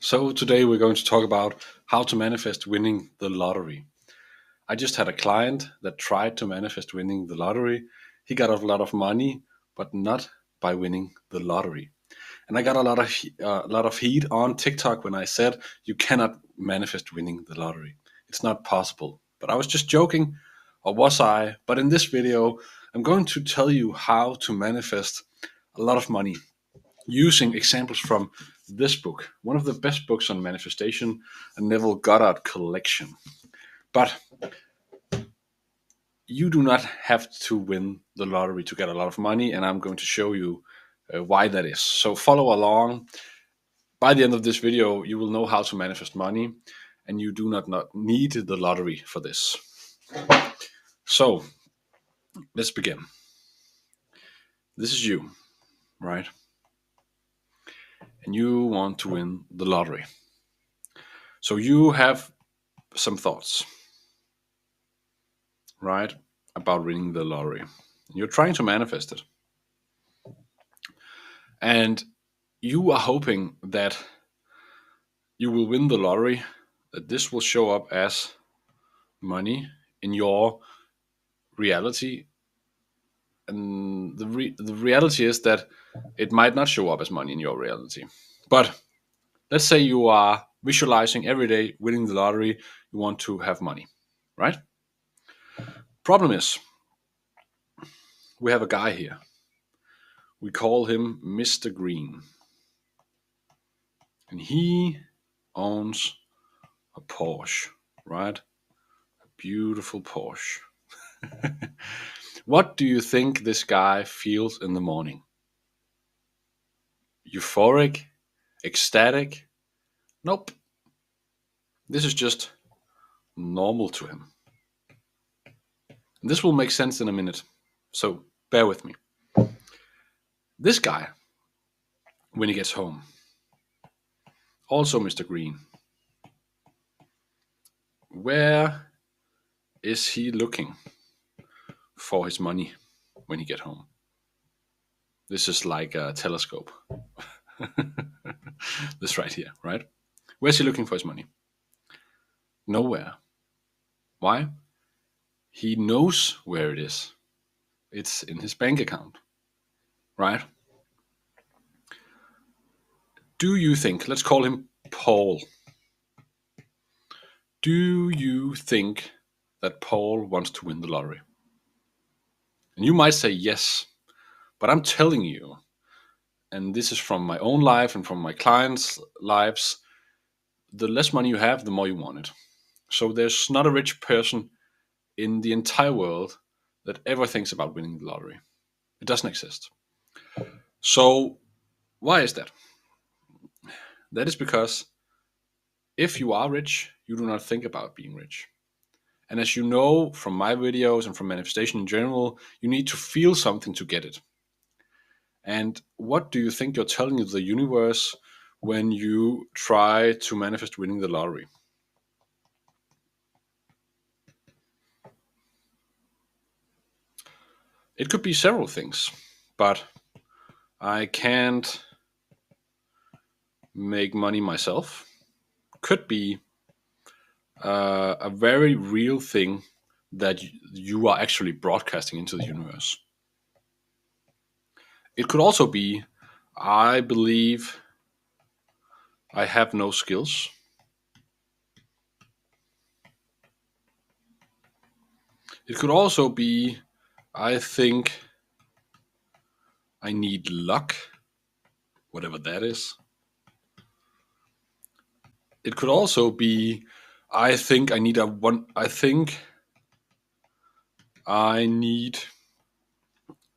So today we're going to talk about how to manifest winning the lottery. I just had a client that tried to manifest winning the lottery. He got a lot of money, but not by winning the lottery. And I got a lot of heat on TikTok when I said you cannot manifest winning the lottery. It's not possible. But I was just joking, or was I? But in this video, I'm going to tell you how to manifest a lot of money using examples from this book, one of the best books on manifestation, a Neville Goddard collection. But you do not have to win the lottery to get a lot of money, and I'm going to show you why that is. So follow along. By the end of this video, you will know how to manifest money, and you do not need the lottery for this. So let's begin. This is you, right? And you want to win the lottery. So you have some thoughts, right, about winning the lottery. You're trying to manifest it. And you are hoping that you will win the lottery, that this will show up as money in your reality. And the reality is that it might not show up as money in your reality. But let's say you are visualizing every day winning the lottery, you want to have money, right? Problem is, we have a guy here. We call him Mr. Green. And he owns a Porsche, right? A beautiful Porsche. What do you think this guy feels in the morning? Euphoric? Ecstatic? Nope. This is just normal to him. And this will make sense in a minute, so bear with me. This guy, when he gets home, also Mr. Green, where is he looking for his money when he get home? This is like a telescope. This right here, right? Where's he looking for his money? Nowhere. Why? He knows where it is. It's in his bank account, right? Do you think, let's call him Paul. Do you think that Paul wants to win the lottery? And you might say yes, but I'm telling you, and this is from my own life and from my clients' lives, the less money you have, the more you want it. So there's not a rich person in the entire world that ever thinks about winning the lottery. It doesn't exist. So why is that? That is because if you are rich, you do not think about being rich. And as you know from my videos and from manifestation in general, you need to feel something to get it. And what do you think you're telling the universe when you try to manifest winning the lottery? It could be several things, but I can't make money myself. Could be a very real thing that you are actually broadcasting into the universe. It could also be, I believe I have no skills. It could also be, I think I need luck, whatever that is. It could also be, I think I need oh,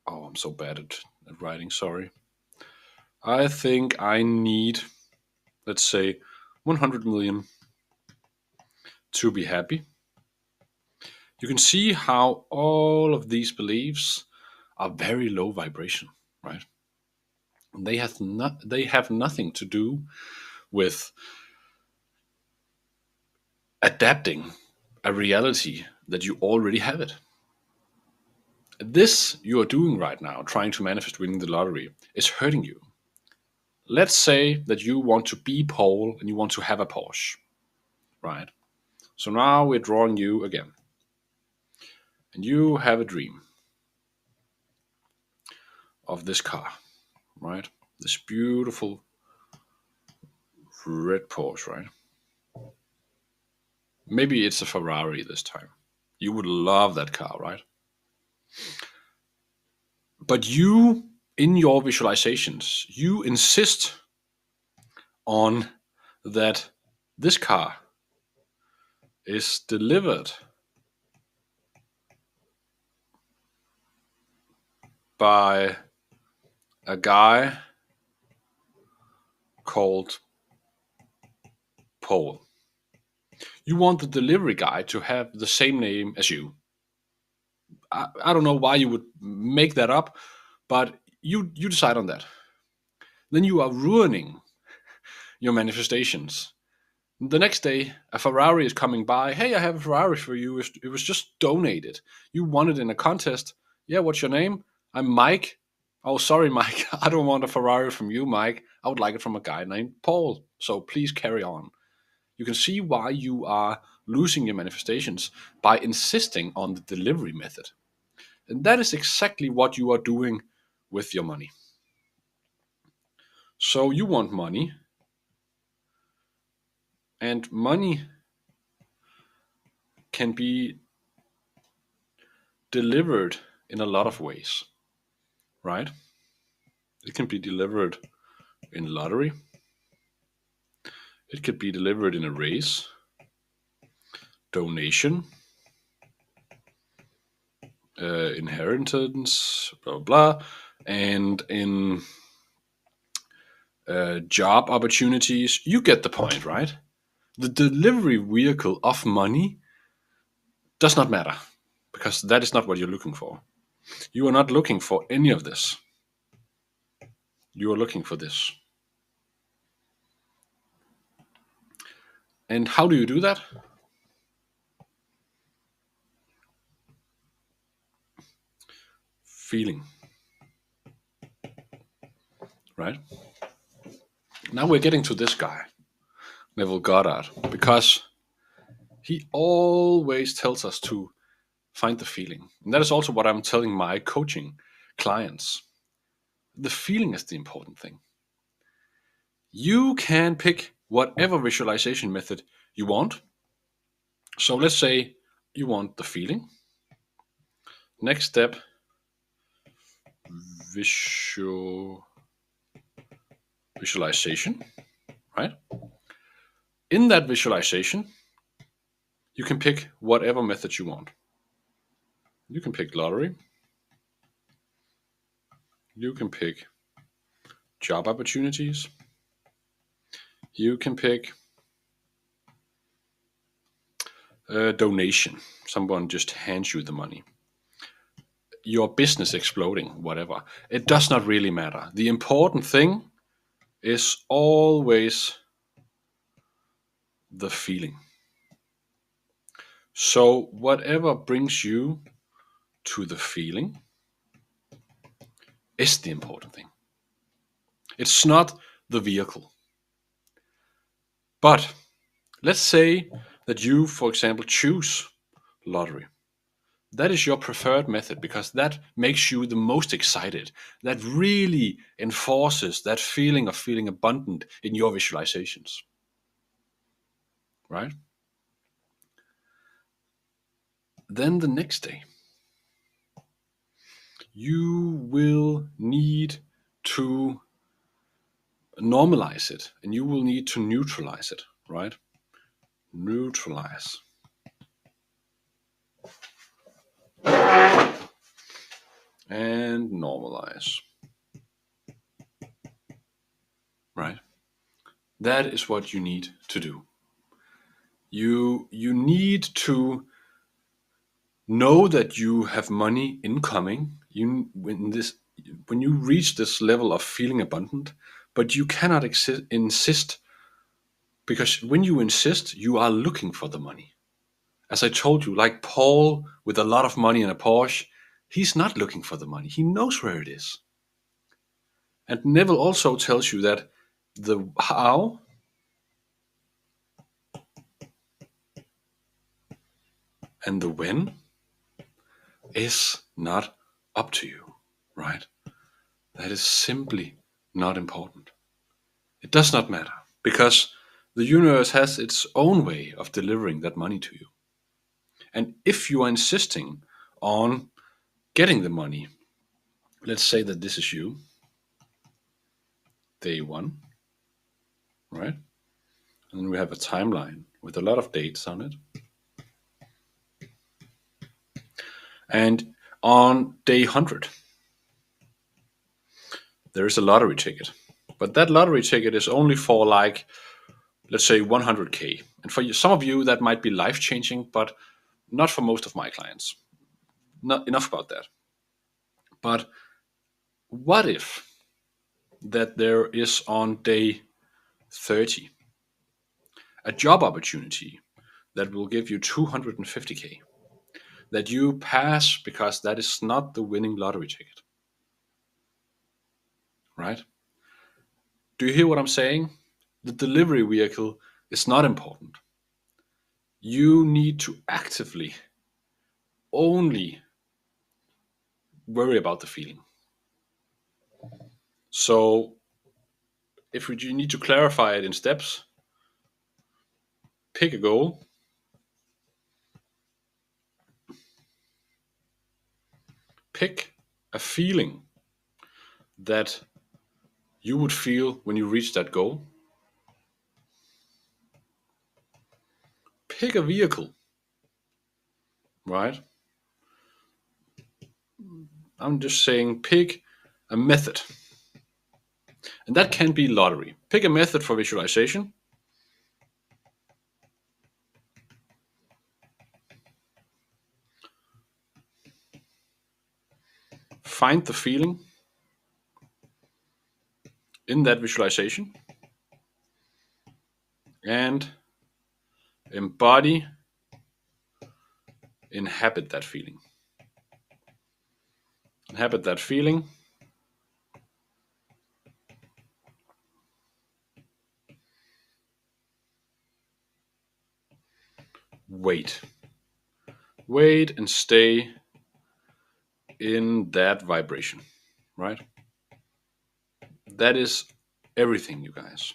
I'm so bad at writing, sorry. I think I need, let's say, 100 million to be happy. You can see how all of these beliefs are very low vibration, right? They have nothing to do with adapting a reality that you already have it. This you are doing right now, trying to manifest winning the lottery, is hurting you. Let's say that you want to be Paul and you want to have a Porsche, right? So now we're drawing you again. And you have a dream of this car, right? This beautiful red Porsche, right? Maybe it's a Ferrari this time. You would love that car, right? But you, in your visualizations, you insist on that this car is delivered by a guy called Paul. You want the delivery guy to have the same name as you. I don't know why you would make that up, but you decide on that. Then you are ruining your manifestations. The next day, a Ferrari is coming by. Hey, I have a Ferrari for you. It was just donated. You won it in a contest. Yeah, what's your name? I'm Mike. Oh, sorry, Mike. I don't want a Ferrari from you, Mike. I would like it from a guy named Paul. So please carry on. You can see why you are losing your manifestations by insisting on the delivery method. And that is exactly what you are doing with your money. So you want money, and money can be delivered in a lot of ways, right? It can be delivered in lottery. It could be delivered in a race, donation, inheritance, blah, blah, and in job opportunities. You get the point, right? The delivery vehicle of money does not matter because that is not what you're looking for. You are not looking for any of this. You are looking for this. And how do you do that? Feeling. Right? Now we're getting to this guy, Neville Goddard, because he always tells us to find the feeling. And that is also what I'm telling my coaching clients. The feeling is the important thing. You can pick whatever visualization method you want. So let's say you want the feeling. Next step, visualization, right? In that visualization, you can pick whatever method you want. You can pick lottery. You can pick job opportunities. You can pick a donation. Someone just hands you the money. Your business exploding, whatever. It does not really matter. The important thing is always the feeling. So whatever brings you to the feeling is the important thing. It's not the vehicle. But let's say that you, for example, choose lottery. That is your preferred method because that makes you the most excited. That really enforces that feeling of feeling abundant in your visualizations. Right? Then the next day, you will need to normalize it and you will need to neutralize it, right? Neutralize. And normalize. Right? That is what you need to do. You need to know that you have money incoming. When you reach this level of feeling abundant, but you cannot insist, because when you insist, you are looking for the money. As I told you, like Paul with a lot of money in a Porsche, he's not looking for the money. He knows where it is. And Neville also tells you that The how and the when is not up to you, right? That is simply not important. It does not matter because the universe has its own way of delivering that money to you. And if you are insisting on getting the money, let's say that this is you, day one, right? And we have a timeline with a lot of dates on it. And on day 100, there is a lottery ticket. But that lottery ticket is only for like, let's say 100K. And for some of you, that might be life changing, but not for most of my clients. Not enough about that. But what if that there is on day 30 a job opportunity that will give you 250K that you pass because that is not the winning lottery ticket, right? Do you hear what I'm saying? The delivery vehicle is not important. You need to actively only worry about the feeling. So if you need to clarify it in steps, pick a goal, pick a feeling that you would feel when you reach that goal. Pick a vehicle, right? I'm just saying pick a method. And that can be lottery. Pick a method for visualization. Find the feeling in that visualization and embody, inhabit that feeling. Inhabit that feeling. Wait. Wait and stay in that vibration, right? That is everything, you guys.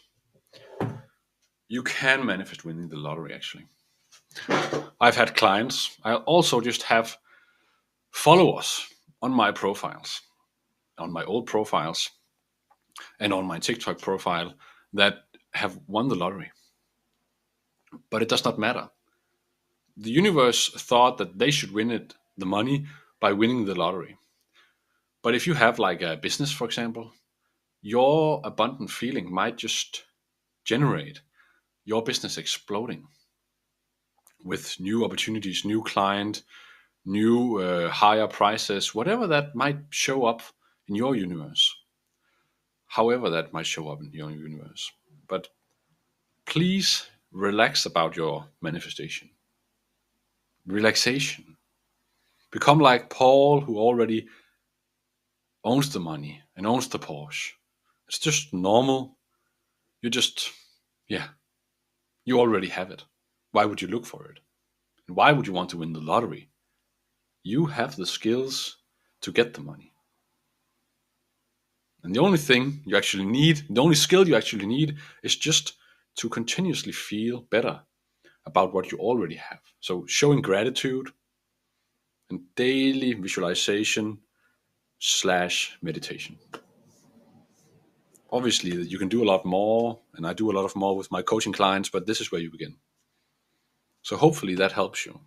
You can manifest winning the lottery, actually. I've had clients. I also just have followers on my profiles, on my old profiles, and on my TikTok profile that have won the lottery. But it does not matter. The universe thought that they should win it, the money, by winning the lottery. But if you have like a business, for example, your abundant feeling might just generate your business exploding with new opportunities, new client, new higher prices, whatever that might show up in your universe. However, that might show up in your universe. But please relax about your manifestation. Relaxation. Become like Paul, who already owns the money and owns the Porsche. It's just normal. You just, yeah, you already have it. Why would you look for it? And why would you want to win the lottery? You have the skills to get the money. And the only thing you actually need, the only skill you actually need is just to continuously feel better about what you already have. So showing gratitude and daily visualization slash meditation. Obviously, you can do a lot more, and I do a lot of more with my coaching clients, but this is where you begin. So hopefully that helps you.